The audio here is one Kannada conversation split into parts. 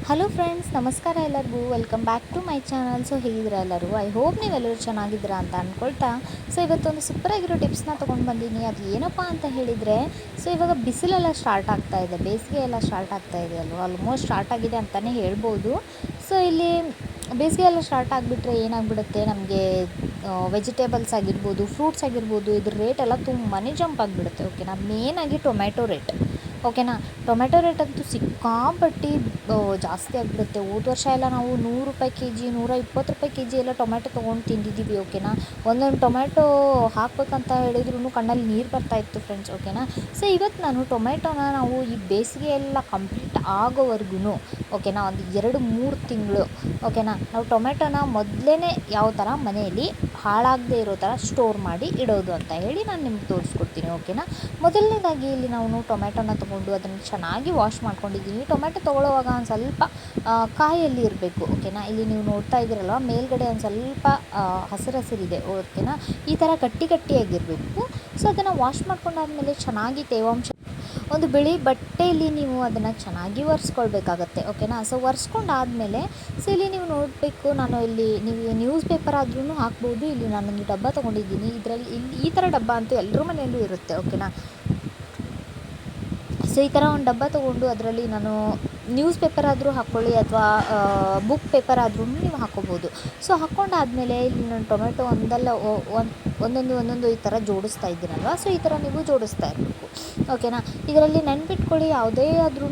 ಹಲೋ ಫ್ರೆಂಡ್ಸ್, ನಮಸ್ಕಾರ ಎಲ್ಲರಿಗೂ. Welcome back to my channel. So ಹೇಗಿದ್ದೀರಾ ಎಲ್ಲರೂ? ಐ ಹೋಪ್ ನೀವೆಲ್ಲರೂ ಚೆನ್ನಾಗಿದ್ದೀರಾ ಅಂತ ಅಂದ್ಕೊಳ್ತಾ, ಸೊ ಇವತ್ತೊಂದು ಸೂಪರಾಗಿರೋ ಟಿಪ್ಸ್ನ ತೊಗೊಂಡು ಬಂದೀನಿ. ಅದು ಏನಪ್ಪ ಅಂತ ಹೇಳಿದರೆ, ಸೊ ಇವಾಗ ಬಿಸಿಲೆಲ್ಲ ಸ್ಟಾರ್ಟ್ ಆಗ್ತಾ ಇದೆ, ಬೇಸಿಗೆ ಎಲ್ಲ ಸ್ಟಾರ್ಟ್ ಆಗ್ತಾ ಇದೆ ಅಲ್ವಾ, ಆಲ್ಮೋಸ್ಟ್ ಸ್ಟಾರ್ಟ್ ಆಗಿದೆ ಅಂತಲೇ ಹೇಳ್ಬೋದು. ಸೊ ಇಲ್ಲಿ ಬೇಸಿಗೆ ಎಲ್ಲ ಸ್ಟಾರ್ಟ್ ಆಗಿಬಿಟ್ರೆ ಏನಾಗ್ಬಿಡುತ್ತೆ, ನಮಗೆ ವೆಜಿಟೇಬಲ್ಸ್ ಆಗಿರ್ಬೋದು, ಫ್ರೂಟ್ಸ್ ಆಗಿರ್ಬೋದು, ಇದ್ರ ರೇಟ್ ಎಲ್ಲ ತುಂಬಾ ಜಂಪ್ ಆಗಿಬಿಡುತ್ತೆ. ಓಕೆನಾ, ಮೇನಾಗಿ ಟೊಮ್ಯಾಟೊ ರೇಟ್. ಓಕೆನಾ, ಟೊಮೆಟೊ ರೇಟ್ ಅಂತೂ ಸಿಕ್ಕಾಪಟ್ಟು ಜಾಸ್ತಿ ಆಗಿಬಿಡುತ್ತೆ. ಹೋದ ವರ್ಷ ಎಲ್ಲ ನಾವು ₹100 ಕೆ ಜಿ, ₹120 ಕೆ ಜಿ ಎಲ್ಲ ಟೊಮೆಟೊ ತೊಗೊಂಡು ತಿಂದಿದ್ದೀವಿ. ಓಕೆನಾ, ಒಂದೊಂದು ಟೊಮೆಟೊ ಹಾಕ್ಬೇಕಂತ ಹೇಳಿದ್ರು ಕಣ್ಣಲ್ಲಿ ನೀರು ಬರ್ತಾಯಿತ್ತು ಫ್ರೆಂಡ್ಸ್. ಓಕೆನಾ, ಸೊ ಇವತ್ತು ನಾನು ಟೊಮೆಟೊನ ನಾವು ಈ ಬೇಸಿಗೆ ಎಲ್ಲ ಕಂಪ್ಲೀಟ್ ಆಗೋವರೆಗೂ, ಓಕೆನಾ, ಒಂದು 2-3 ತಿಂಗಳು, ಓಕೆನಾ, ನಾವು ಟೊಮೆಟೊನ ಮೊದಲೇ ಯಾವ ಥರ ಮನೆಯಲ್ಲಿ ಹಾಳಾಗದೇ ಇರೋ ಥರ ಸ್ಟೋರ್ ಮಾಡಿ ಇಡೋದು ಅಂತ ಹೇಳಿ ನಾನು ನಿಮ್ಗೆ ತೋರಿಸ್ಕೊಡ್ತೀನಿ. ಓಕೆನಾ, ಮೊದಲನೇದಾಗಿ ಇಲ್ಲಿ ನಾವು ಟೊಮೆಟೊನ ತೊಗೊಂಡು ಅದನ್ನು ಚೆನ್ನಾಗಿ ವಾಶ್ ಮಾಡ್ಕೊಂಡಿದ್ದೀನಿ. ಟೊಮೆಟೊ ತೊಗೊಳ್ಳೋವಾಗ ಒಂದು ಸ್ವಲ್ಪ ಕಾಯಲ್ಲಿ ಇರಬೇಕು. ಓಕೆನಾ, ಇಲ್ಲಿ ನೀವು ನೋಡ್ತಾ ಇದ್ದೀರಲ್ವ, ಮೇಲ್ಗಡೆ ಒಂದು ಸ್ವಲ್ಪ ಹಸಿರಿದೆ. ಓಕೆನಾ, ಈ ಥರ ಗಟ್ಟಿಯಾಗಿರಬೇಕು. ಸೊ ಅದನ್ನು ವಾಶ್ ಮಾಡ್ಕೊಂಡಾದ್ಮೇಲೆ ಚೆನ್ನಾಗಿ ತೇವಾಂಶ ಒಂದು ಬಿಳಿ ಬಟ್ಟೆಯಲ್ಲಿ ನೀವು ಅದನ್ನು ಚೆನ್ನಾಗಿ ಒರೆಸ್ಕೊಳ್ಬೇಕಾಗತ್ತೆ. ಓಕೆನಾ, ಸೊ ಒರೆಸ್ಕೊಂಡಾದಮೇಲೆ ಸೊ ಇಲ್ಲಿ ನೀವು ನೋಡಬೇಕು, ನಾನು ಇಲ್ಲಿ ನೀವು ನ್ಯೂಸ್ ಪೇಪರ್ ಆದ್ರೂ ಹಾಕ್ಬೋದು. ಇಲ್ಲಿ ನಾನೊಂದು ಡಬ್ಬ ತೊಗೊಂಡಿದ್ದೀನಿ. ಇಲ್ಲಿ ಈ ಥರ ಡಬ್ಬ ಅಂತೂ ಎಲ್ಲರ ಮನೆಯಲ್ಲೂ ಇರುತ್ತೆ. ಓಕೆನಾ, ಸೊ ಈ ಥರ ಒಂದು ಡಬ್ಬ ತೊಗೊಂಡು ಅದರಲ್ಲಿ ನಾನು ನ್ಯೂಸ್ ಪೇಪರ್ ಆದರೂ ಹಾಕ್ಕೊಳ್ಳಿ, ಅಥವಾ ಬುಕ್ ಪೇಪರ್ ಆದ್ರೂ ನೀವು ಹಾಕ್ಕೋಬೋದು. ಸೊ ಹಾಕ್ಕೊಂಡಾದಮೇಲೆ ಇಲ್ಲಿ ನಾನು ಟೊಮೆಟೊ ಒಂದೊಂದು ಈ ಥರ ಜೋಡಿಸ್ತಾ ಇದ್ದೀನಲ್ವ, ಸೊ ಈ ಥರ ನೀವು ಜೋಡಿಸ್ತಾ ಇರಬೇಕು. ಓಕೆನಾ, ಇದರಲ್ಲಿ ನೆನ್ಪಿಟ್ಕೊಳ್ಳಿ, ಯಾವುದೇ ಆದ್ರೂ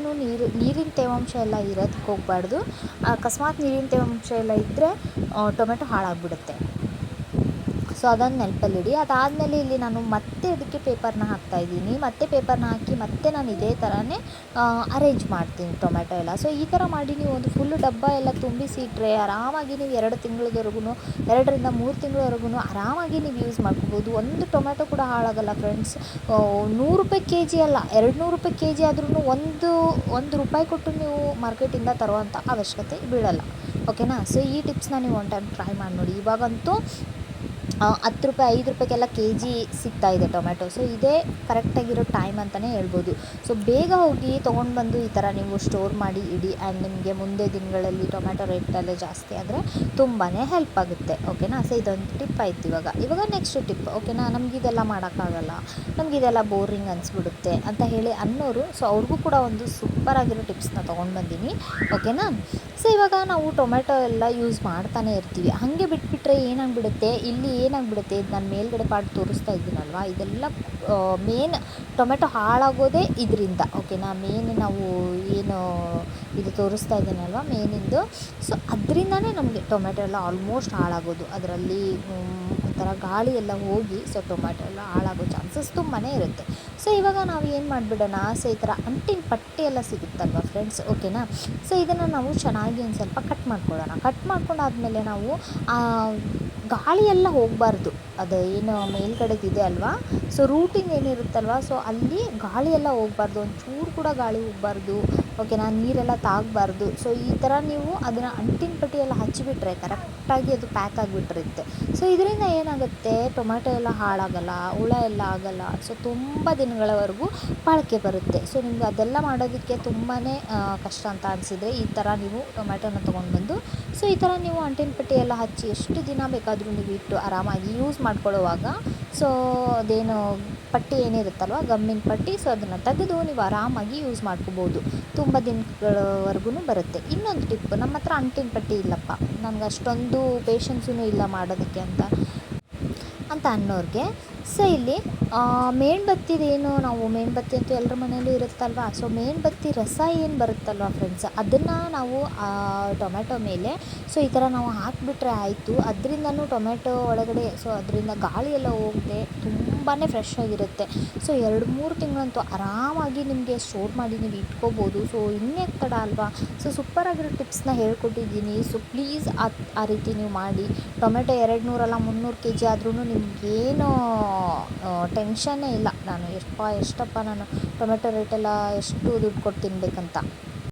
ನೀರಿನ ತೇವಾಂಶ ಎಲ್ಲ ಇರೋದಕ್ಕೆ ಹೋಗಬಾರ್ದು. ಅಕಸ್ಮಾತ್ ನೀರಿನ ತೇವಾಂಶ ಎಲ್ಲ ಇದ್ದರೆ ಟೊಮೆಟೊ ಹಾಳಾಗಿಬಿಡುತ್ತೆ. ಸೊ ಅದನ್ನು ನೆನಪಲ್ಲಿಡಿ. ಅದಾದಮೇಲೆ ಇಲ್ಲಿ ನಾನು ಮತ್ತೆ ಅದಕ್ಕೆ ಪೇಪರ್ನ ಹಾಕ್ತಾಯಿದ್ದೀನಿ. ಮತ್ತೆ ಪೇಪರ್ನ ಹಾಕಿ ಮತ್ತೆ ನಾನು ಇದೇ ಥರನೇ ಅರೇಂಜ್ ಮಾಡ್ತೀನಿ ಟೊಮೆಟೊ ಎಲ್ಲ. ಸೊ ಈ ಥರ ಮಾಡಿ ನೀವು ಒಂದು ಫುಲ್ಲು ಡಬ್ಬ ಎಲ್ಲ ತುಂಬಿಸಿ ಇಟ್ಟರೆ ಆರಾಮಾಗಿ ನೀವು 2-3 ತಿಂಗಳವರೆಗೂ ಆರಾಮಾಗಿ ನೀವು ಯೂಸ್ ಮಾಡ್ಕೋಬೋದು. ಒಂದು ಟೊಮೆಟೊ ಕೂಡ ಹಾಳಾಗಲ್ಲ ಫ್ರೆಂಡ್ಸ್. ₹100 ಕೆ ಜಿ ಅಲ್ಲ, ₹200 ಕೆ ಜಿ ಆದ್ರೂ ಒಂದು ರೂಪಾಯಿ ಕೊಟ್ಟು ನೀವು ಮಾರ್ಕೆಟಿಂದ ತರುವಂಥ ಅವಶ್ಯಕತೆ ಬೀಳಲ್ಲ. ಓಕೆನಾ, ಸೊ ಈ ಟಿಪ್ಸ್ನ ನೀವು ಒನ್ ಟೈಮ್ ಟ್ರೈ ಮಾಡಿ ನೋಡಿ. ಇವಾಗಂತೂ ₹10, ₹5 ಕೆ ಜಿ ಸಿಗ್ತಾಯಿದೆ ಟೊಮೆಟೊ. ಸೊ ಇದೇ ಕರೆಕ್ಟಾಗಿರೋ ಟೈಮ್ ಅಂತಲೇ ಹೇಳ್ಬೋದು. ಸೊ ಬೇಗ ಹೋಗಿ ತೊಗೊಂಡು ಬಂದು ಈ ಥರ ನೀವು ಸ್ಟೋರ್ ಮಾಡಿ ಇಡಿ. ಆ್ಯಂಡ್ ನಿಮಗೆ ಮುಂದೆ ದಿನಗಳಲ್ಲಿ ಟೊಮೆಟೊ ರೇಟೆಲ್ಲ ಜಾಸ್ತಿ ಆದರೆ ತುಂಬಾ ಹೆಲ್ಪ್ ಆಗುತ್ತೆ. ಓಕೆನಾ, ಸೊ ಇದೊಂದು ಟಿಪ್ ಆಯ್ತು. ಇವಾಗ ನೆಕ್ಸ್ಟ್ ಟಿಪ್. ಓಕೆನಾ, ನಮಗಿದೆಲ್ಲ ಮಾಡೋಕ್ಕಾಗಲ್ಲ, ನಮಗಿದೆಲ್ಲ ಬೋರಿಂಗ್ ಅನಿಸ್ಬಿಡುತ್ತೆ ಅಂತ ಹೇಳಿ ಅನ್ನೋರು, ಸೊ ಅವ್ರಿಗೂ ಕೂಡ ಒಂದು ಸೂಪರಾಗಿರೋ ಟಿಪ್ಸ್ನ ತೊಗೊಂಡು ಬಂದೀನಿ. ಓಕೆನಾ, ಸೊ ಇವಾಗ ನಾವು ಟೊಮೆಟೊ ಎಲ್ಲ ಯೂಸ್ ಮಾಡ್ತಾನೆ ಇರ್ತೀವಿ. ಹಾಗೆ ಬಿಟ್ಬಿಟ್ರೆ ಏನಾಗ್ಬಿಡುತ್ತೆ, ಇಲ್ಲಿ ಏನಾಗ್ಬಿಡುತ್ತೆ, ಇದು ನಾನು ಮೇಲ್ಗಡೆ ಪಾರ್ಟ್ ತೋರಿಸ್ತಾ ಇದ್ದೀನಲ್ವ, ಇದೆಲ್ಲ ಮೇನ್ ಟೊಮೆಟೊ ಹಾಳಾಗೋದೇ ಇದರಿಂದ. ಓಕೆನಾ, ಮೇನ್ ನಾವು ಏನು ಇದು ತೋರಿಸ್ತಾ ಇದ್ದೀನಲ್ವ ಮೇನಿಂದು, ಸೊ ಅದರಿಂದನೇ ನಮಗೆ ಟೊಮೆಟೊ ಎಲ್ಲ ಆಲ್ಮೋಸ್ಟ್ ಹಾಳಾಗೋದು. ಅದರಲ್ಲಿ ಒಂಥರ ಗಾಳಿ ಎಲ್ಲ ಹೋಗಿ ಸೊ ಟೊಮೆಟೊ ಎಲ್ಲ ಹಾಳಾಗೋ ಚಾನ್ಸಸ್ ತುಂಬಾ ಇರುತ್ತೆ. ಸೊ ಇವಾಗ ನಾವು ಏನು ಮಾಡಿಬಿಡೋಣ, ಸೊ ಈ ಥರ ಅಂಟಿನ ಪಟ್ಟಿ ಎಲ್ಲ ಸಿಗುತ್ತಲ್ವ ಫ್ರೆಂಡ್ಸ್. ಓಕೆನಾ, ಸೊ ಇದನ್ನು ನಾವು ಚೆನ್ನಾಗಿ ಒಂದು ಸ್ವಲ್ಪ ಕಟ್ ಮಾಡ್ಕೊಳ್ಳೋಣ. ಕಟ್ ಮಾಡ್ಕೊಂಡಾದ್ಮೇಲೆ ನಾವು ಗಾಳಿ ಎಲ್ಲ ಹೋಗಬಾರ್ದು. ಅದು ಏನು ಮೇಲ್ಗಡೆದಿದೆ ಅಲ್ವಾ, ಸೊ ರೂಟಿಂಗ್ ಏನಿರುತ್ತಲ್ವ, ಸೊ ಅಲ್ಲಿ ಗಾಳಿ ಎಲ್ಲ ಹೋಗಬಾರ್ದು, ಒಂಚೂರು ಕೂಡ ಗಾಳಿ ಹೋಗಬಾರ್ದು. ಓಕೆನಾ, ನೀರೆಲ್ಲ ತಾಗಬಾರ್ದು. ಸೊ ಈ ಥರ ನೀವು ಅದನ್ನು ಅಂಟಿನ ಪಟ್ಟಿ ಎಲ್ಲ ಹಚ್ಚಿಬಿಟ್ರೆ ಕರೆಕ್ಟಾಗಿ ಅದು ಪ್ಯಾಕ್ ಆಗಿಬಿಟ್ಟಿರುತ್ತೆ. ಸೊ ಇದರಿಂದ ಏನಾಗುತ್ತೆ, ಟೊಮೆಟೊ ಎಲ್ಲ ಹಾಳಾಗಲ್ಲ, ಹುಳ ಎಲ್ಲ ಆಗಲ್ಲ. ಸೊ ತುಂಬ ದಿನಗಳವರೆಗೂ ಬಾಳಿಕೆ ಬರುತ್ತೆ. ಸೊ ನಿಮ್ಗೆ ಅದೆಲ್ಲ ಮಾಡೋದಕ್ಕೆ ತುಂಬಾ ಕಷ್ಟ ಅಂತ ಅನಿಸಿದರೆ ಈ ಥರ ನೀವು ಟೊಮೆಟೊನ ತೊಗೊಂಡು ಬಂದು ಸೊ ಈ ಥರ ನೀವು ಅಂಟಿನ ಪಟ್ಟಿ ಎಲ್ಲ ಹಚ್ಚಿ ಎಷ್ಟು ದಿನ ಬೇಕಾದರೂ ನೀವು ಇಟ್ಟು ಆರಾಮಾಗಿ ಯೂಸ್ ಮಾಡ್ಕೊಳ್ಳೋವಾಗ, ಸೊ ಅದೇನು ಪಟ್ಟಿ ಏನಿರುತ್ತಲ್ವ, ಗಮ್ಮಿನ ಪಟ್ಟಿ, ಸೊ ಅದನ್ನು ತೆಗೆದು ನೀವು ಆರಾಮಾಗಿ ಯೂಸ್ ಮಾಡ್ಕೋಬೋದು. ತುಂಬ ದಿನಗಳವರೆಗೂ ಬರುತ್ತೆ. ಇನ್ನೊಂದು ಟಿಪ್, ನಮ್ಮ ಹತ್ರ ಅಂಟಿನ ಪಟ್ಟಿ ಇಲ್ಲಪ್ಪ, ನನಗೆ ಅಷ್ಟೊಂದು ಪೇಷನ್ಸೂ ಇಲ್ಲ ಮಾಡೋದಕ್ಕೆ ಅಂತ ಅನ್ನೋರಿಗೆ, ಸೊ ಇಲ್ಲಿ ಮೇಣಬತ್ತಿದೇನು, ನಾವು ಮೇಣಬತ್ತಿ ಅಂತೂ ಎಲ್ಲರ ಮನೆಯಲ್ಲೂ ಇರುತ್ತಲ್ವ, ಸೊ ಮೇಣಬತ್ತಿ ರಸ ಏನು ಬರುತ್ತಲ್ವ ಫ್ರೆಂಡ್ಸ್, ಅದನ್ನು ನಾವು ಟೊಮೆಟೊ ಮೇಲೆ ಸೊ ಈ ಥರ ನಾವು ಹಾಕಿಬಿಟ್ರೆ ಆಯಿತು. ಅದರಿಂದನೂ ಟೊಮೆಟೊ ಒಳಗಡೆ ಸೊ ಅದರಿಂದ ಗಾಳಿ ಎಲ್ಲ ಹೋಗದೆ ತುಂಬಾ ಫ್ರೆಶ್ ಆಗಿರುತ್ತೆ. ಸೊ 2-3 ತಿಂಗಳಂತೂ ಆರಾಮಾಗಿ ನಿಮಗೆ ಸ್ಟೋರ್ ಮಾಡಿ ನೀವು ಇಟ್ಕೋಬೋದು. ಸೊ ಇನ್ನೇನು ತಡ ಅಲ್ವಾ. ಸೊ ಸೂಪರಾಗಿರೋ ಟಿಪ್ಸ್ನ ಹೇಳ್ಕೊಟ್ಟಿದ್ದೀನಿ. ಸೊ ಪ್ಲೀಸ್ ಆ ರೀತಿ ನೀವು ಮಾಡಿ. ಟೊಮೆಟೊ 200 ಅಲ್ಲ 300 ಕೆ ಜಿ ಆದ್ರೂ ನಿಮಗೇನು ಟೆನ್ಷನ್ನೇ ಇಲ್ಲ. ನಾನು ಎಷ್ಟಪ್ಪ ನಾನು ಟೊಮೆಟೊ ರೇಟೆಲ್ಲ ಎಷ್ಟು ದುಡ್ಡು ಕೊಟ್ಟು ತಿನ್ನಬೇಕಂತ.